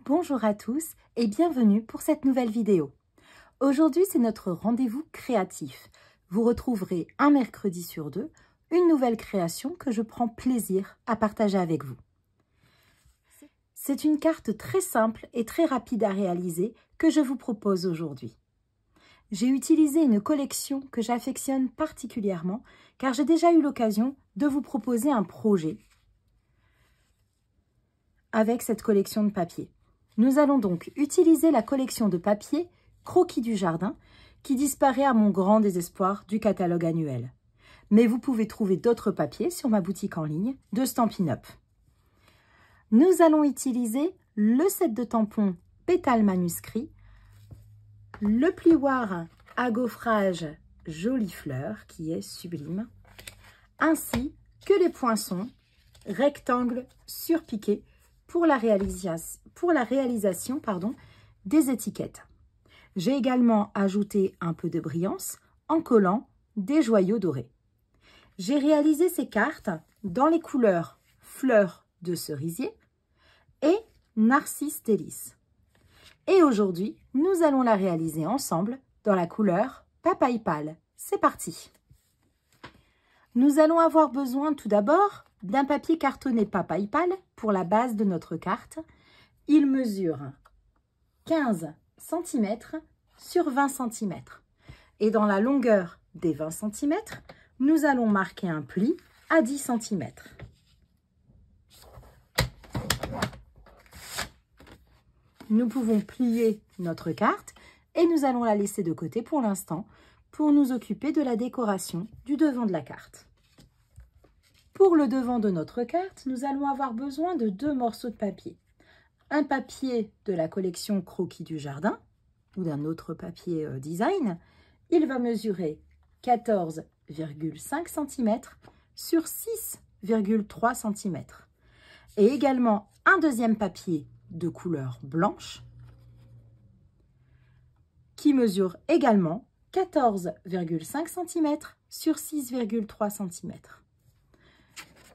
Bonjour à tous et bienvenue pour cette nouvelle vidéo. Aujourd'hui, c'est notre rendez-vous créatif. Vous retrouverez un mercredi sur deux une nouvelle création que je prends plaisir à partager avec vous. C'est une carte très simple et très rapide à réaliser que je vous propose aujourd'hui. J'ai utilisé une collection que j'affectionne particulièrement car j'ai déjà eu l'occasion de vous proposer un projet avec cette collection de papier. Nous allons donc utiliser la collection de papier Croquis du Jardin qui disparaît à mon grand désespoir du catalogue annuel. Mais vous pouvez trouver d'autres papiers sur ma boutique en ligne de Stampin' Up. Nous allons utiliser le set de tampons Pétales manuscrits, le plioir à gaufrage Jolie Fleur qui est sublime, ainsi que les poinçons rectangles surpiqués pour la réalisation des étiquettes. J'ai également ajouté un peu de brillance en collant des joyaux dorés. J'ai réalisé ces cartes dans les couleurs fleurs de cerisier et narcisse délice. Et aujourd'hui, nous allons la réaliser ensemble dans la couleur papaye pâle. C'est parti! Nous allons avoir besoin tout d'abord d'un papier cartonné papaye pâle pour la base de notre carte. Il mesure 15 cm sur 20 cm. Et dans la longueur des 20 cm, nous allons marquer un pli à 10 cm. Nous pouvons plier notre carte et nous allons la laisser de côté pour l'instant pour nous occuper de la décoration du devant de la carte. Pour le devant de notre carte, nous allons avoir besoin de deux morceaux de papier. Un papier de la collection Croquis du Jardin ou d'un autre papier design. Il va mesurer 14,5 cm sur 6,3 cm. Et également un deuxième papier de couleur blanche qui mesure également 14,5 cm sur 6,3 cm.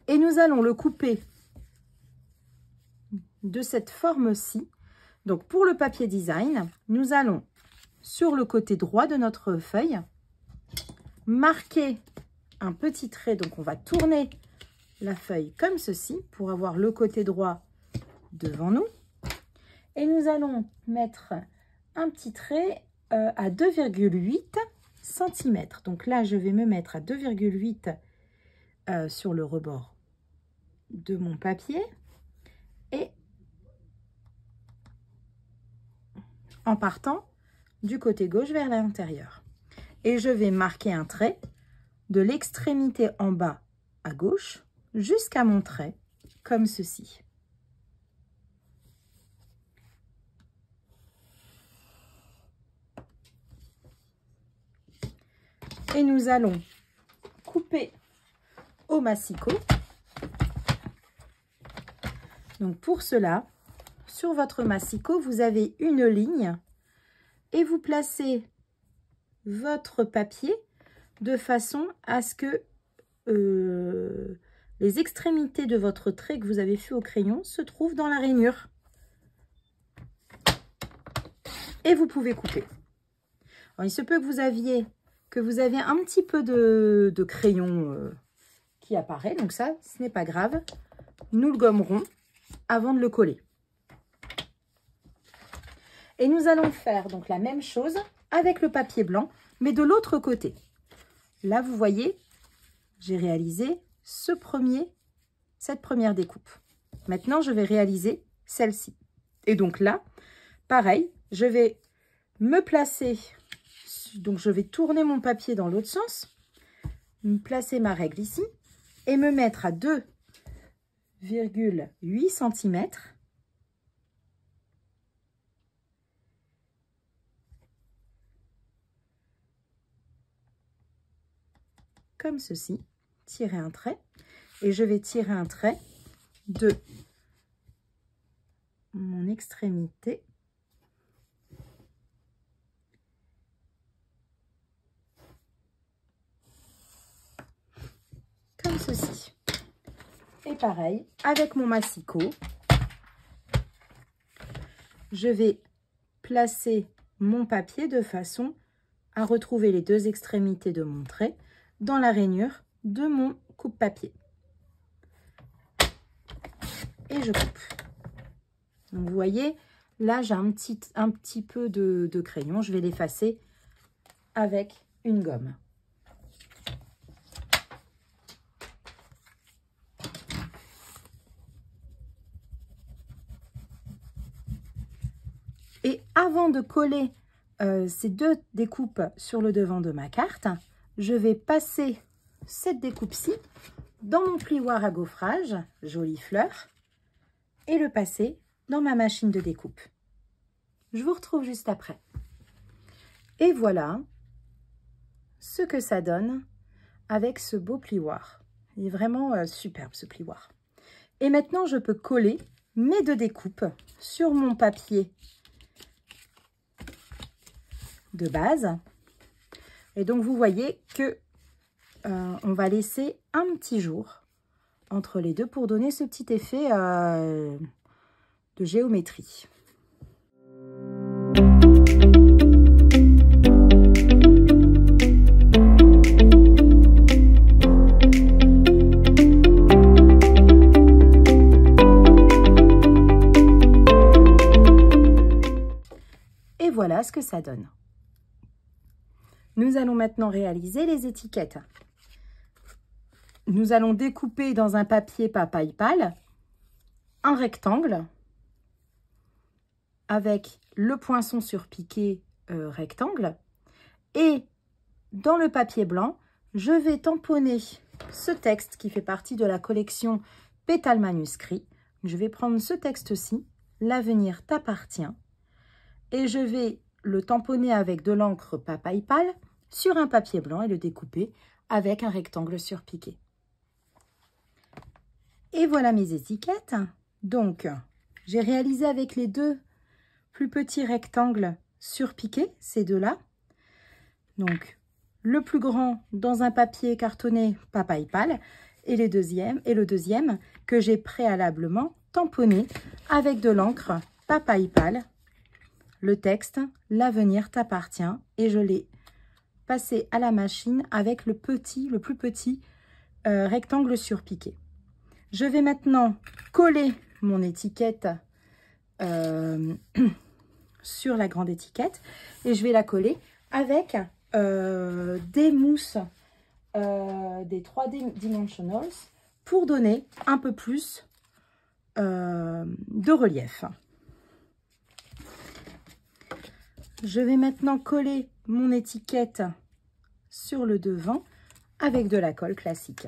Et nous allons le couper de cette forme-ci. Donc pour le papier design, nous allons sur le côté droit de notre feuille marquer un petit trait. Donc on va tourner la feuille comme ceci pour avoir le côté droit devant nous. Et nous allons mettre un petit trait à 2,8 cm. Donc là, je vais me mettre à 2,8 sur le rebord de mon papier et en partant du côté gauche vers l'intérieur. Et je vais marquer un trait de l'extrémité en bas à gauche jusqu'à mon trait comme ceci. Et nous allons couper au massicot. Donc pour cela, sur votre massicot, vous avez une ligne et vous placez votre papier de façon à ce que les extrémités de votre trait que vous avez fait au crayon se trouvent dans la rainure. Et vous pouvez couper. Alors, il se peut que vous avez un petit peu de crayon qui apparaît. Donc ça, ce n'est pas grave. Nous le gommerons avant de le coller. Et nous allons faire donc la même chose avec le papier blanc, mais de l'autre côté. Là, vous voyez, j'ai réalisé cette première découpe. Maintenant, je vais réaliser celle-ci. Et donc là, pareil, je vais me placer, donc je vais tourner mon papier dans l'autre sens, me placer ma règle ici et me mettre à 2,8 cm. Comme ceci, tirer un trait et je vais tirer un trait de mon extrémité comme ceci. Et pareil, avec mon massicot, je vais placer mon papier de façon à retrouver les deux extrémités de mon trait dans la rainure de mon coupe-papier. Et je coupe. Donc vous voyez, là j'ai un petit peu de crayon, je vais l'effacer avec une gomme. Et avant de coller ces deux découpes sur le devant de ma carte, je vais passer cette découpe-ci dans mon plioir à gaufrage, jolie fleur, et le passer dans ma machine de découpe. Je vous retrouve juste après. Et voilà ce que ça donne avec ce beau plioir. Il est vraiment superbe ce plioir. Et maintenant, je peux coller mes deux découpes sur mon papier de base. Et donc, vous voyez que on va laisser un petit jour entre les deux pour donner ce petit effet de géométrie. Et voilà ce que ça donne. Nous allons maintenant réaliser les étiquettes. Nous allons découper dans un papier papaye pâle un rectangle avec le poinçon surpiqué rectangle. Et dans le papier blanc, je vais tamponner ce texte qui fait partie de la collection Pétales manuscrits. Je vais prendre ce texte-ci, L'avenir t'appartient, et je vais le tamponner avec de l'encre papaye pâle sur un papier blanc et le découper avec un rectangle surpiqué. Et voilà mes étiquettes. Donc, j'ai réalisé avec les deux plus petits rectangles surpiqués, ces deux-là. Donc, le plus grand dans un papier cartonné papaye pâle et le deuxième que j'ai préalablement tamponné avec de l'encre papaye pâle. Le texte, l'avenir t'appartient, et je l'ai passé à la machine avec le plus petit rectangle surpiqué. Je vais maintenant coller mon étiquette sur la grande étiquette et je vais la coller avec des mousses, des 3D Dimensionals pour donner un peu plus de relief. Je vais maintenant coller mon étiquette sur le devant avec de la colle classique.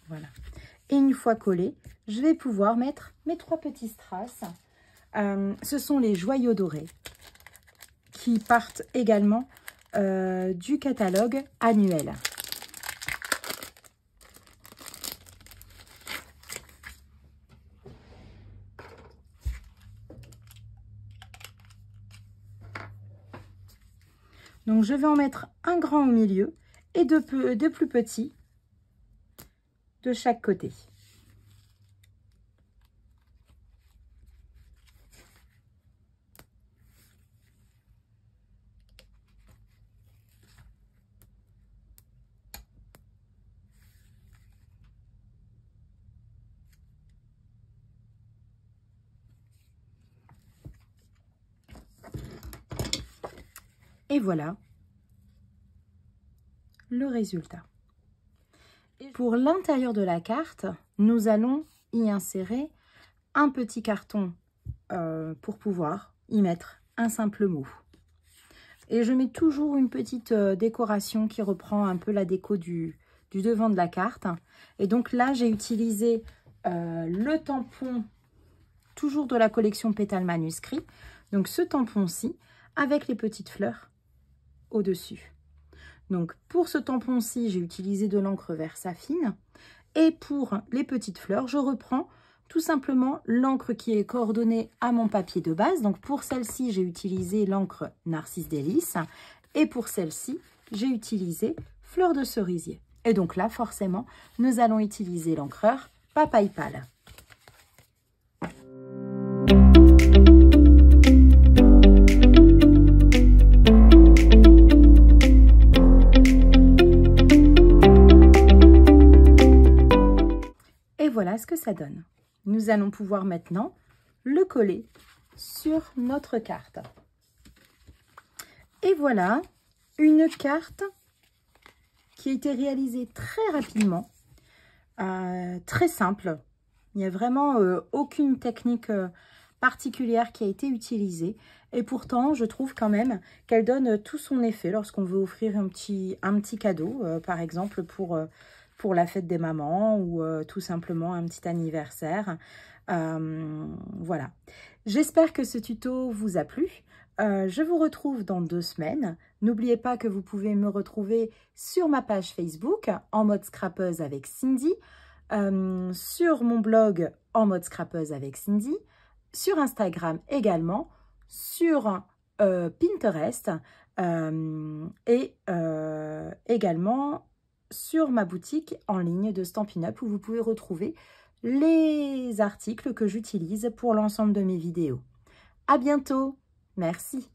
Voilà. Et une fois collé, je vais pouvoir mettre mes 3 petits strass. Ce sont les joyaux dorés qui partent également du catalogue annuel. Donc je vais en mettre un grand au milieu et deux plus petits de chaque côté. Et voilà le résultat. Et pour l'intérieur de la carte, nous allons y insérer un petit carton pour pouvoir y mettre un simple mot. Et je mets toujours une petite décoration qui reprend un peu la déco du devant de la carte. Et donc là, j'ai utilisé le tampon, toujours de la collection Pétales Manuscrits. Donc ce tampon-ci, avec les petites fleurs au-dessus. Donc pour ce tampon-ci, j'ai utilisé de l'encre Versafine. Et pour les petites fleurs, je reprends tout simplement l'encre qui est coordonnée à mon papier de base. Donc pour celle-ci, j'ai utilisé l'encre Narcisse Délice. Et pour celle-ci, j'ai utilisé Fleur de Cerisier. Et donc là, forcément, nous allons utiliser l'encreur Papaye Pâle. Et voilà ce que ça donne. Nous allons pouvoir maintenant le coller sur notre carte. Et voilà une carte qui a été réalisée très rapidement, très simple. Il n'y a vraiment aucune technique particulière qui a été utilisée. Et pourtant, je trouve quand même qu'elle donne tout son effet lorsqu'on veut offrir un petit cadeau, par exemple pour la fête des mamans ou tout simplement un petit anniversaire. Voilà. J'espère que ce tuto vous a plu. Je vous retrouve dans 2 semaines. N'oubliez pas que vous pouvez me retrouver sur ma page Facebook en mode scrapeuse avec Cindy, sur mon blog en mode scrapeuse avec Cindy, sur Instagram également, sur Pinterest et également sur ma boutique en ligne de Stampin' Up où vous pouvez retrouver les articles que j'utilise pour l'ensemble de mes vidéos. À bientôt! Merci.